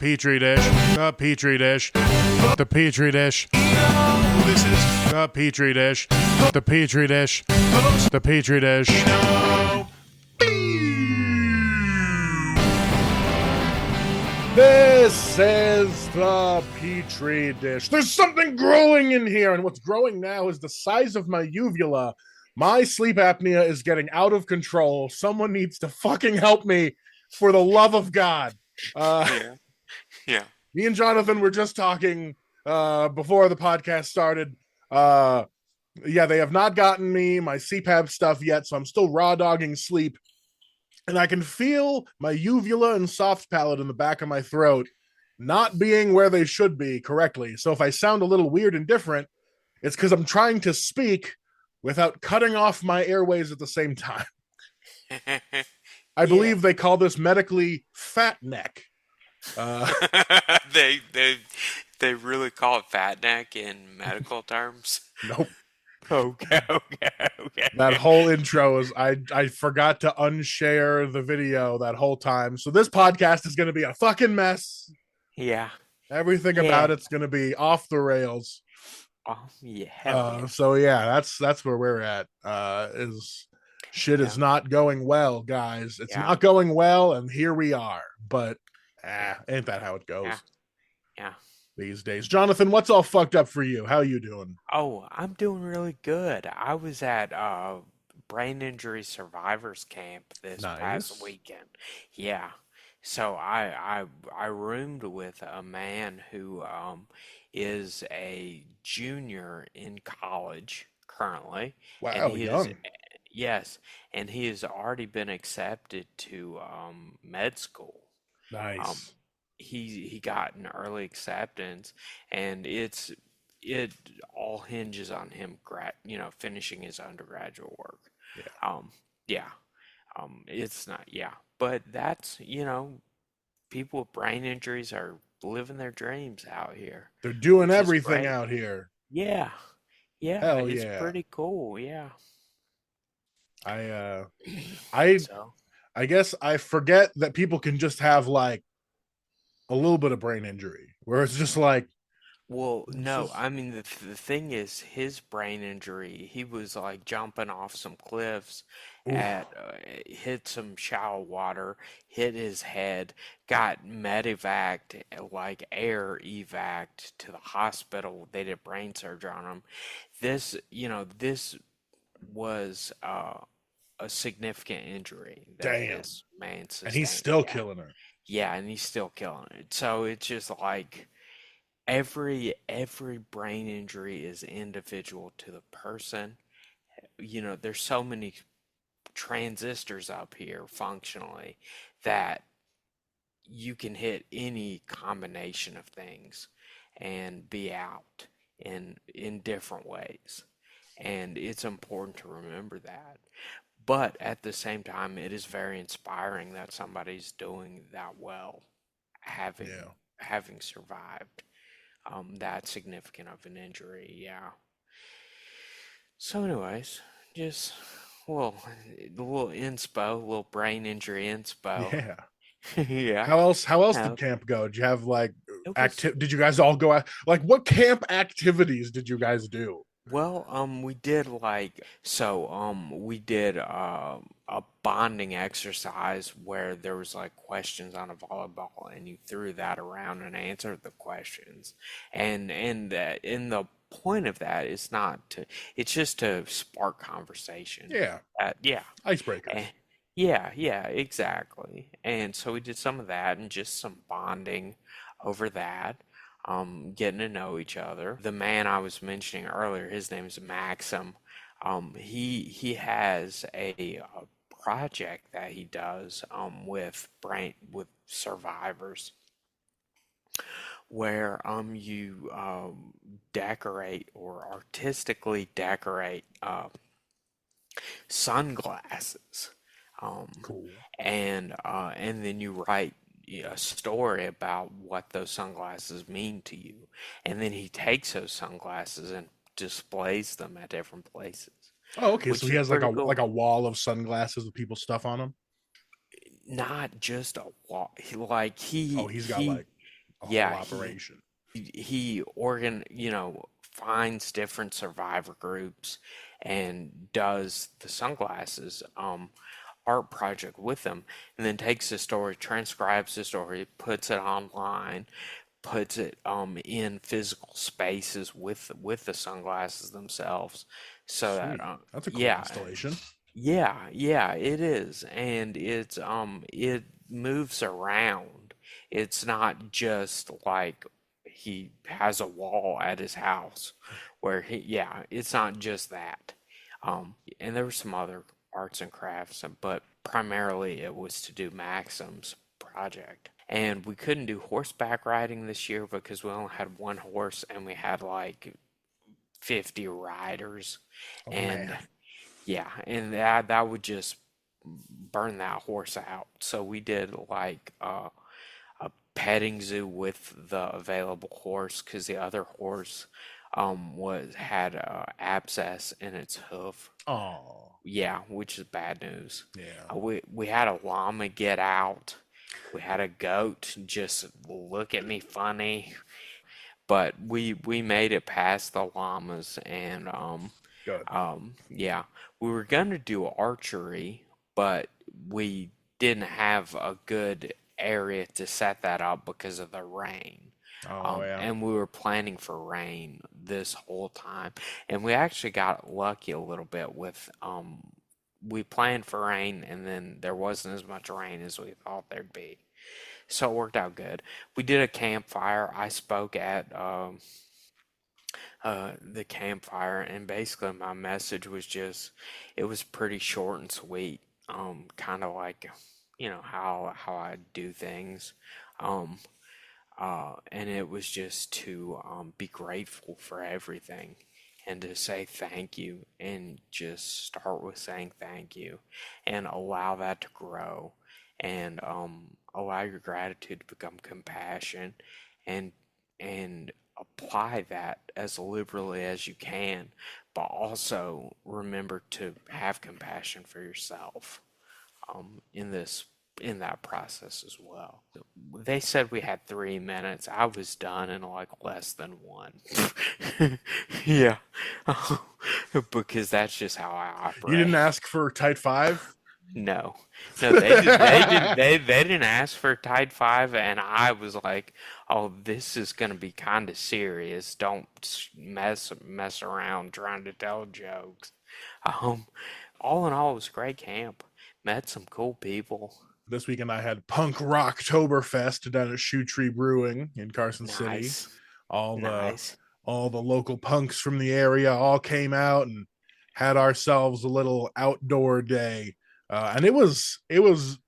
petri dish, the petri dish, the petri dish. This is The petri dish, the petri dish, the petri dish. This is the petri dish. There's something growing in here, and what's growing now is the size of my uvula. My sleep apnea is getting out of control. Someone needs to fucking help me, for the love of God. Yeah. Me and Jonathan were just talking before the podcast started. Yeah, they have not gotten me my CPAP stuff yet, so I'm still raw dogging sleep. And I can feel my uvula and soft palate in the back of my throat not being where they should be correctly. So if I sound a little weird and different, it's because I'm trying to speak without cutting off my airways at the same time. I believe they call this medically fat neck. They really call it fat neck in medical terms. Nope. Okay. That whole intro is I forgot to unshare the video that whole time. So this podcast is going to be a fucking mess. Yeah. Everything about it's going to be off the rails. Oh yeah. So yeah, that's where we're at. Is shit is not going well, guys. It's not going well, and here we are. But ain't that how it goes? Yeah. These days. Jonathan, what's all fucked up for you? How you doing? Oh, I'm doing really good. I was at brain injury survivors camp this past weekend. Yeah. So I roomed with a man who is a junior in college currently. Wow, and young. Yes, and he has already been accepted to med school. Nice. He got an early acceptance, and it all hinges on him finishing his undergraduate work. It's not but that's people with brain injuries are living their dreams out here. They're doing everything out here. Yeah. Hell It's yeah. pretty cool. Yeah. I So, I guess I forget that people can just have like a little bit of brain injury, where it's just like, well, no, I mean the thing is his brain injury. He was like jumping off some cliffs, hit some shallow water, hit his head, got medevaced, like air evac'd to the hospital. They did brain surgery on him. This was a significant injury that this man sustained. and he's still killing her. Yeah, and he's still killing it. So it's just like every brain injury is individual to the person. There's so many transistors up here functionally that you can hit any combination of things and be out in different ways. And it's important to remember that. But at the same time, it is very inspiring that somebody's doing that well, having survived that significant of an injury. Yeah. So, anyways, just a little inspo, little brain injury inspo. Yeah. Yeah. How else did camp go? Did you have like It did you guys all go out? Like, what camp activities did you guys do? Well, we did we did a bonding exercise where there was like questions on a volleyball, and you threw that around and answered the questions, and the point of that is it's just to spark conversation. Yeah. Icebreaker. Yeah, exactly. And so we did some of that and just some bonding over that. Getting to know each other. The man I was mentioning earlier, his name is Maxim. He has a project that he does with survivors, where you decorate or artistically decorate sunglasses. Cool. And then you write a story about what those sunglasses mean to you, and then he takes those sunglasses and displays them at different places. Oh, okay. So he has like a wall of sunglasses with people's stuff on them. Not just a wall. He's a whole yeah, operation. finds different survivor groups and does the sunglasses art project with them, and then takes the story, transcribes the story, puts it online, puts it in physical spaces with the sunglasses themselves, so that Sweet. That's a cool yeah, installation. yeah, it is, and it moves around. It's not just like he has a wall at his house where it's not just that. And there were some other arts and crafts, but primarily it was to do Maxim's project. And we couldn't do horseback riding this year because we only had one horse and we had like 50 riders. Oh And man. yeah, and that would just burn that horse out. So we did like a petting zoo with the available horse because the other horse was had abscess in its hoof. Oh Yeah, which is bad news. yeah. We had a llama get out. We had a goat just look at me funny, but we made it past the llamas, and Good. yeah, we were gonna do archery, but we didn't have a good area to set that up because of the rain. Oh yeah. And we were planning for rain this whole time, and we actually got lucky a little bit with we planned for rain, and then there wasn't as much rain as we thought there'd be. So it worked out good. We did a campfire. I spoke at the campfire, and basically my message was just, it was pretty short and sweet. Kind of like, how I do things. Um, and it was just to be grateful for everything and to say thank you and just start with saying thank you and allow that to grow and allow your gratitude to become compassion and apply that as liberally as you can, but also remember to have compassion for yourself in this in that process as well. They said we had 3 minutes. I was done in like less than one. Yeah, because that's just how I You didn't operate. ask for tight five? No, no, they didn't ask for Tide 5, and I was like, "Oh, this is gonna be kind of serious. Don't mess around trying to tell jokes." Um, all in all, it was a great camp. Met some cool people. This weekend I had Punkrocktober Fest down at Shoe Tree Brewing in Carson City. Nice, All the nice. all the local punks from the area all came out and had ourselves a little outdoor day. And it was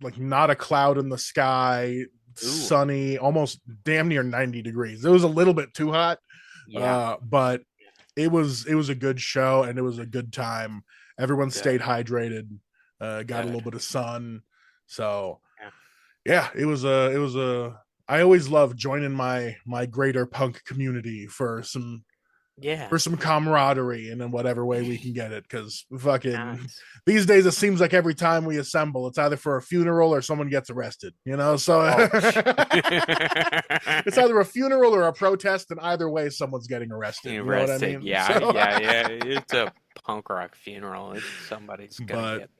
like not a cloud in the sky, Ooh, sunny, almost damn near 90 degrees. It was a little bit too hot, yeah, but it was a good show and it was a good time. Everyone stayed good, hydrated, got a little good. bit of sun. So Yeah, yeah, it was a I always love joining my greater punk community yeah, for some camaraderie and in whatever way we can get it, because fucking nice. these days it seems like every time we assemble it's either for a funeral or someone gets arrested, so Oh, it's either a funeral or a protest, and either way someone's getting arrested, you know what I arrested. mean? Yeah, So yeah. It's a punk rock funeral. Somebody's gonna but get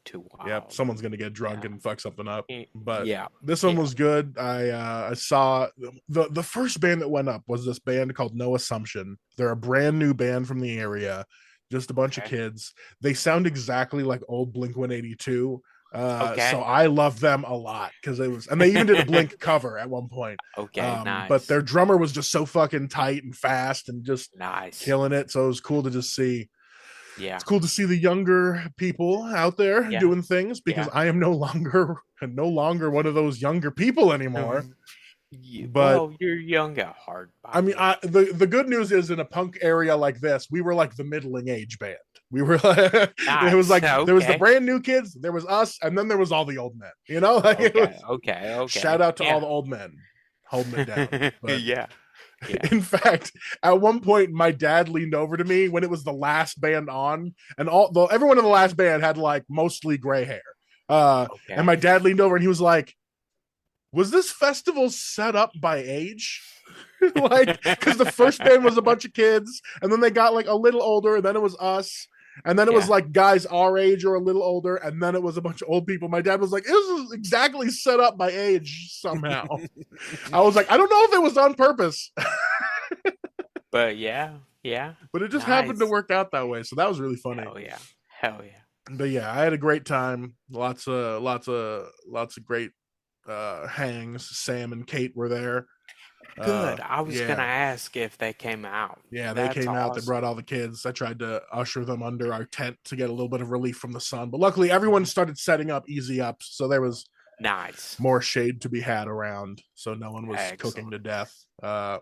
too yep, wild. someone's gonna get drunk Yeah. and fuck something up. But Yeah. this one Yeah. was good. I saw the first band that went up was this band called No Assumption. They're a brand new band from the area, just a bunch of Okay. kids. They sound exactly like old Blink 182. So Okay. I love them a lot because it was, and they even did a Blink cover at one point. Okay. But Nice. their drummer was just so fucking tight and fast and just Nice. killing it. So it was cool to just see. Yeah. It's cool to see the younger people out there Yeah. doing things, because Yeah. I am no longer one of those younger people anymore. But Well, you're young at heart, I mean, Bobby. the good news is, in a punk area like this, we were like the middling age band. We were like, it was Nice. like there was the Okay. brand new kids, there was us, and then there was all the old men. Like it Okay. was. Okay. Shout Okay. out to all Yeah. the old men holding it down. But Yeah. Yeah. in fact, at one point, my dad leaned over to me when it was the last band on, and everyone in the last band had like mostly gray hair. And Okay. my dad leaned over and he was like, was this festival set up by age? Like, because the first band was a bunch of kids, and then they got like a little older, and then it was us, and then it was Yeah. like guys our age or a little older, and then it was a bunch of old people. My dad was like, "It was exactly set up by age somehow." I was like, "I don't know if it was on purpose, But yeah, yeah. but it just happened to Nice. work out that way." So that was really funny. Hell yeah. Hell yeah. But yeah, I had a great time. Lots of great hangs. Sam and Kate were there. Good. I was gonna Yeah. ask if they came out. Yeah, they That's came out. They brought awesome. all the kids. I tried to usher them under our tent to get a little bit of relief from the sun, but luckily everyone started setting up easy ups, so there was Nice. more shade to be had around, so no one was cooking Excellent. to death.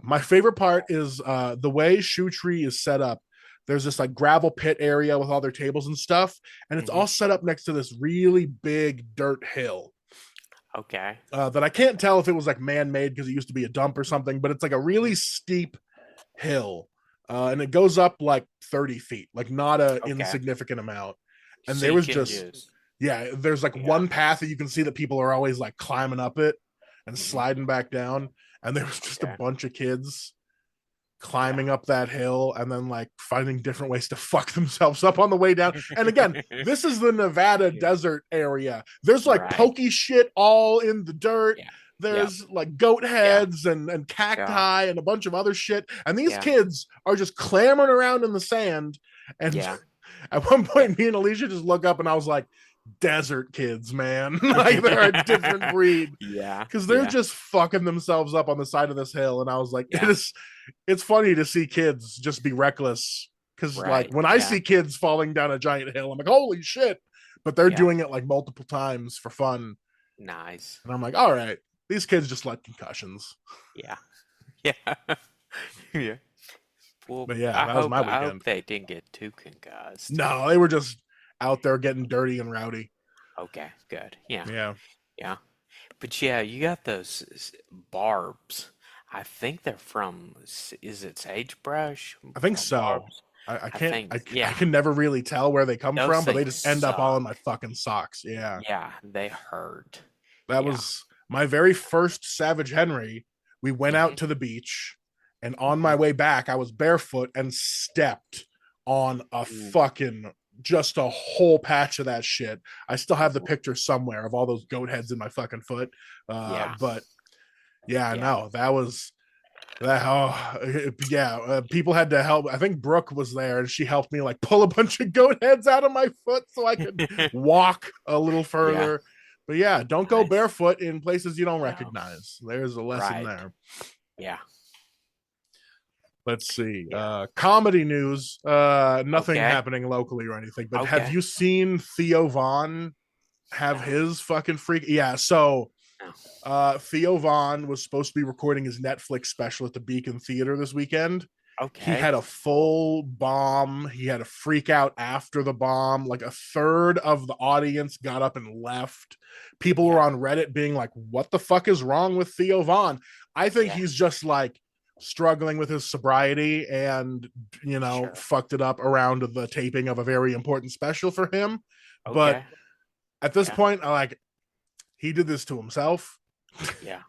My favorite part is the way Shoe Tree is set up. There's this like gravel pit area with all their tables and stuff, and it's Hmm. all set up next to this really big dirt hill. Okay. That I can't tell if it was like man-made because it used to be a dump or something, but it's like a really steep hill, and it goes up like 30 feet, like not a Okay. insignificant amount. And So there you was can just, just yeah, there's like yeah. one path that you can see that people are always like climbing up it and Hmm. sliding back down, and there was just a Okay. bunch of kids Yeah. climbing up that hill and then like finding different ways to fuck themselves up on the way down. And again, this is the Nevada Yeah. desert area. There's like Right. pokey shit all in the dirt. Yeah. Yep. There's like goat Yeah. heads and Yeah. cacti and a bunch of other shit. And these Yeah. kids are just clambering around in the sand. And Yeah. at one Yeah. point, me and Alicia just look up and I was like, desert kids, man. Like they're a different breed Yeah. because they're Yeah. just fucking themselves up on the side of this hill. And I was like, Yeah. it's funny to see kids just be reckless. Because like Right. when I Yeah. see kids falling down a giant hill, I'm like, holy shit. But they're Yeah. doing it like multiple times for fun. Nice. And I'm like, all right, these kids just like concussions. Yeah. Yeah. Yeah. Well, But yeah, that was my I hope weekend. they didn't get too concussed. No, they were just out there getting dirty and rowdy. Okay, good. Yeah. Yeah, Yeah. But yeah, you got those barbs. I think they're from, is it sagebrush I think from so. barbs? I I can't, think, I yeah, can never really tell where they come those from, but they things just end up all in my suck. fucking socks. Yeah. Yeah, they hurt. That Yeah. was my very first Savage Henry. We went Hmm. out to the beach, and on my Hmm. way back, I was barefoot and stepped on a Ooh, fucking just a whole patch of that shit. I still have the ooh. picture somewhere of all those goat heads in my fucking foot. Yeah. But yeah, Yeah. no, that was that. Oh, yeah. People had to help. I think Brooke was there, and she helped me like pull a bunch of goat heads out of my foot so I could walk a little Yeah. further. But yeah, don't go Nice. barefoot in places you don't No. recognize. There's a lesson Right. there. Yeah. Let's see. Yeah. Comedy news. Nothing Okay. happening locally or anything. But have Okay. you seen Theo Vaughn have No. his fucking freak? Yeah. So No. Theo Vaughn was supposed to be recording his Netflix special at the Beacon Theater this weekend. He Okay. had a full bomb. He had a freak out after the bomb. Like a third of the audience got up and left. People were Yeah. on Reddit being like, what the fuck is wrong with Theo Vaughn? I think Yeah. he's just like struggling with his sobriety and, Sure. fucked it up around the taping of a very important special for him. But Okay. at this Yeah. point, I like, he did this to himself. Yeah.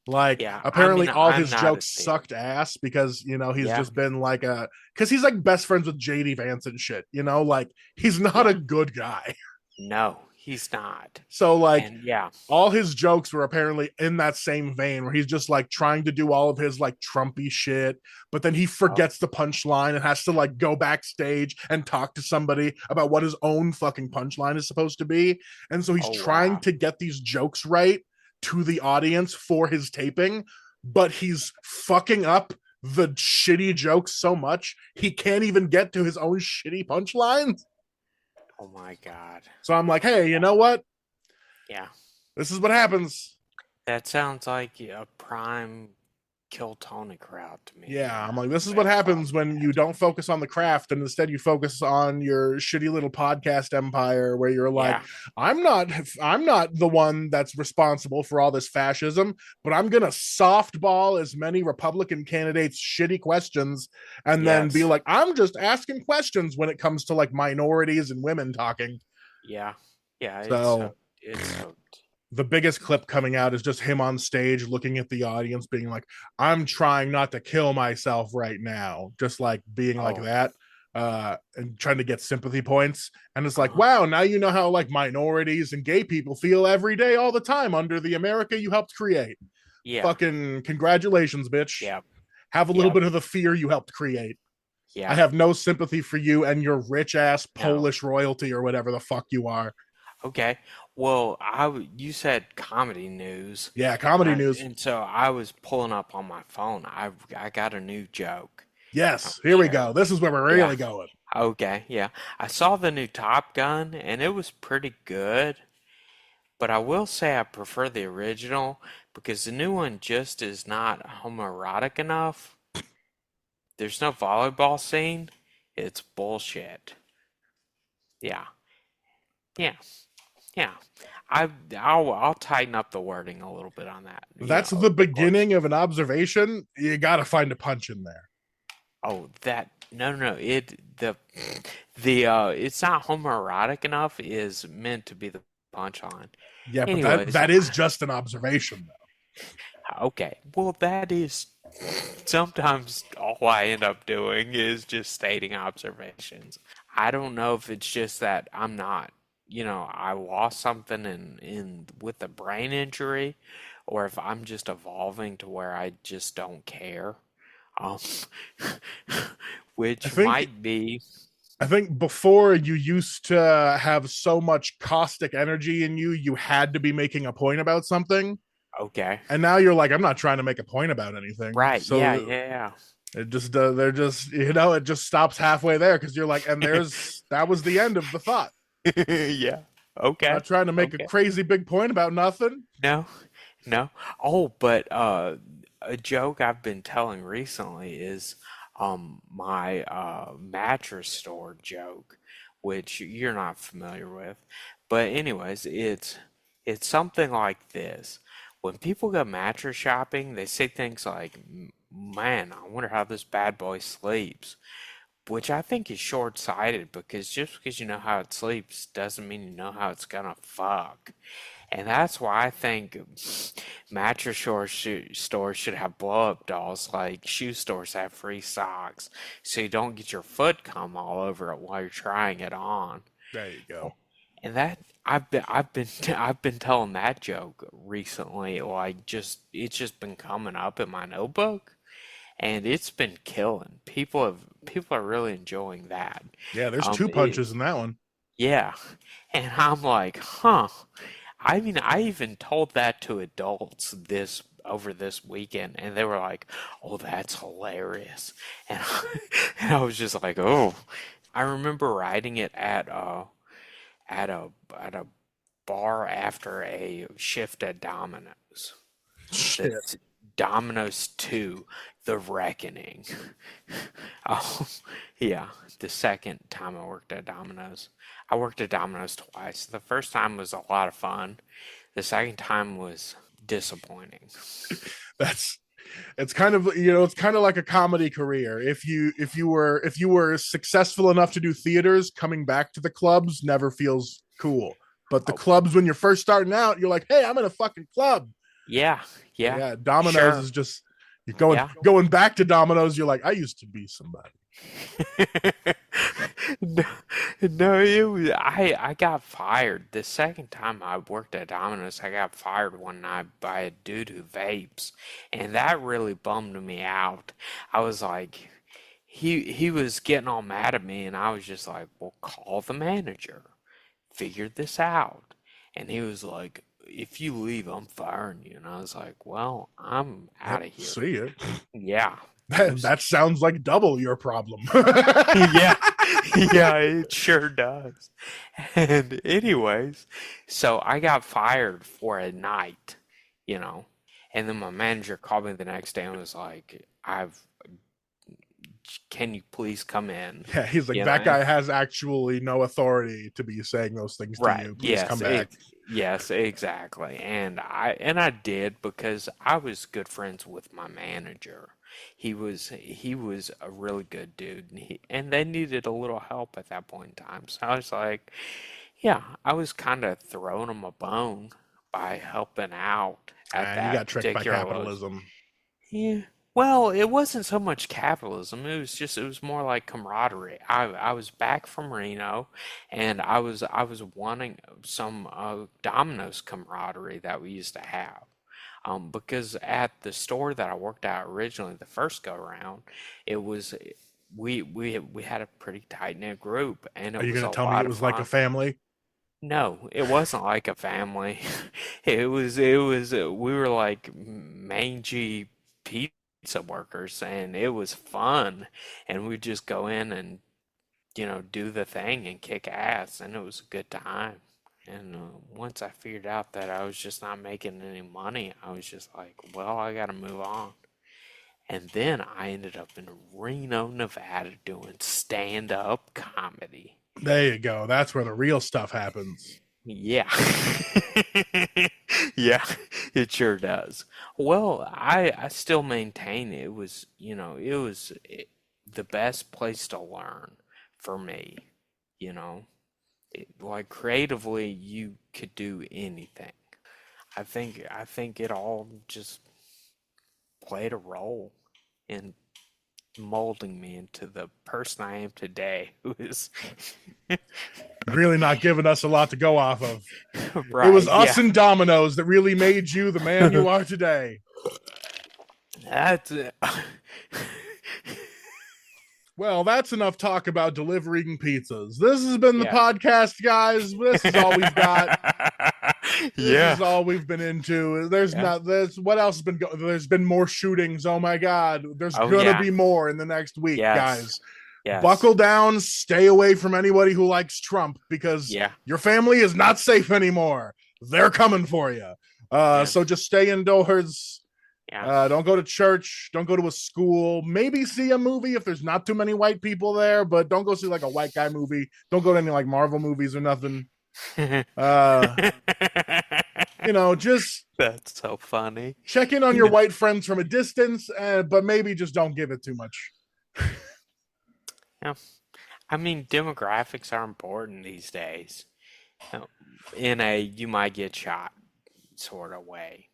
Like Yeah. I mean, apparently all I'm his not a jokes fan. sucked ass because he's Yeah. just been like because he's like best friends with JD Vance and shit, like he's not a Yeah. good guy. No, he's not. So like And yeah. all his jokes were apparently in that same vein where he's just like trying to do all of his like Trumpy shit, but then he Oh, forgets the punchline and has to like go backstage and talk to somebody about what his own fucking punchline is supposed to be. And so he's oh trying wow. to get these jokes right to the audience for his taping, but he's fucking up the shitty jokes so much he can't even get to his own shitty punchlines. Oh my God. So I'm like, hey, you know what? Yeah. This is what happens. That sounds like a prime Kill Tony crowd to me, Yeah, I'm man. like, this is what That happens when you podcast. don't focus on the craft and instead you focus on your shitty little podcast empire where you're like, Yeah. I'm not the one that's responsible for all this fascism, but I'm gonna softball as many Republican candidates shitty questions and then be Yes. like, I'm just asking questions when it comes to like minorities and women talking. Yeah. Yeah. It's So hooked. It's hooked. the biggest clip coming out is just him on stage looking at the audience, being like, "I'm trying not to kill myself right now," just like being like Oh, that, and trying to get sympathy points. And it's like, uh-huh. wow, now you know how like minorities and gay people feel every day, all the time, under the America you helped create. Yeah. Fucking congratulations, bitch. Yep. Have a little Yep. bit of the fear you helped create. I Yeah. have no sympathy for you and your rich ass No. Polish royalty or whatever the fuck you are. Okay. Well, you said comedy news, Yeah, comedy news. and so I was pulling up on my phone. I got a new joke. I'll Yes, here we share go. with This is where we're you. Yeah. really going. Okay. Yeah. I saw the new Top Gun, and it was pretty good. But I will say I prefer the original because the new one just is not homoerotic enough. There's no volleyball scene. It's bullshit. Yeah. Yeah. Yeah. I'll tighten up the wording a little bit on that, That's over the the course. beginning of an observation. You got to find a punch in there. Oh, that no, no, no. The it's not homoerotic enough is meant to be the punchline. Yeah, but that Anyways, that is just an observation, though. okay. Well, that is sometimes all I end up doing is just stating observations. I don't know if it's just that I'm not, I lost something in with the brain injury, or if I'm just evolving to where I just don't care. Um, I which think might be I think before you used to have so much caustic energy in you, you had to be making a point about something, okay. and now you're like, I'm not trying to make a point about anything. Right. Yeah, So yeah, it just they're just it just stops halfway there because you're like, and yeah. there's that was the end of the thought. Yeah. Okay. Not trying to make a Okay. crazy big point about nothing. No. No. Oh, but a joke I've been telling recently is my mattress store joke, which you're not familiar with. But anyways, it's something like this. When people go mattress shopping, they say things like, "Man, I wonder how this bad boy sleeps." Which I think is short-sighted because just because you know how it sleeps doesn't mean you know how it's gonna fuck. And that's why I think stores should have blow-up dolls like shoe stores have free socks, so you don't get your foot cum all over it while you're trying it on. There you go. And that I've been telling that joke recently, like it's just been coming up in my notebook, and it's been killing. People are really enjoying that. Yeah, there's two It, punches in that one. yeah, and I'm like, huh. I mean, I even told that to adults this over this weekend, and they were like, "Oh, that's hilarious," and and I was just like, "Oh." I remember writing it at a bar after a shift at Domino's. Shit. That's Domino's 2, The Reckoning. Oh, yeah, the second time I worked at Domino's. I worked at Domino's twice. The first time was a lot of fun. The second time was disappointing. That's it's kind of it's kind of like a comedy career. If you were successful enough to do theaters, coming back to the clubs never feels cool. But the Oh, clubs when you're first starting out, you're like, hey, I'm in a fucking club. yeah, But yeah, yeah, Domino's sure, is just you're yeah. going back to Domino's, you're like, I used to be somebody. No, no, I got fired. The second time I worked at Domino's, I got fired one night by a dude who vapes, and that really bummed me out. I was like, he was getting all mad at me, and I was just like, well, call the manager, figure this out. And he was like, if you leave, I'm firing you. And I was like, well, I'm out Yep, of here. see it. Yeah, That deuces. sounds like double your problem. Yeah, yeah, it sure does. And anyways, so I got fired for a night, you know, and then my manager called me the next day and was like, can you please come in? Yeah, he's like, You that know, guy has actually no authority to be saying those things to right. you. Please come Yes, back. yes, exactly. And I did because I was good friends with my manager. He was a really good dude and they needed a little help at that point in time. So I was like, yeah, I was kind of throwing him a bone, by helping out at You got that tricked by particular capitalism. yeah. Well, it wasn't so much capitalism. It was more like camaraderie. I was back from Reno, and I was wanting some Domino's camaraderie that we used to have. Because at the store that I worked at originally, the first go around, it was we had a pretty tight knit group, and Are it you was going a to tell me it lot of was like a fun. family? No, it wasn't like a family. It was we were like mangy pizza workers, and it was fun. And we'd just go in and, do the thing and kick ass, and it was a good time. And once I figured out that I was just not making any money, I was just like, well, I gotta move on. And then I ended up in Reno, Nevada doing stand-up comedy. There you go. That's where the real stuff happens. Yeah. Yeah, it sure does. Well, I still maintain the best place to learn for me, you know. Like creatively you could do anything. I think it all just played a role in molding me into the person I am today, who is Really not giving us a lot to go off of. It was right, us yeah. and Domino's that really made you the man you are today. That's it. Well, that's enough talk about delivering pizzas. This has been the Yeah. podcast, guys. This is all we've got. This Yeah. is all we've been into. There's Yeah. not. There's what else has been going? There's been more shootings. Oh my God. There's Oh gonna yeah. be more in the next week, Yes. guys. Yes. Buckle down. Stay away from anybody who likes Trump because Yeah. your family is not safe anymore. They're coming for you. Yeah. So just stay indoors. Yeah. Don't go to church. Don't go to a school. Maybe see a movie if there's not too many white people there, but don't go see like a white guy movie. Don't go to any like Marvel movies or nothing. Uh, just That's so funny. check in on your Yeah. white friends from a distance, but maybe just don't give it too much. Yeah. I mean, demographics are important these days. Uh, In a you might get shot sort of way.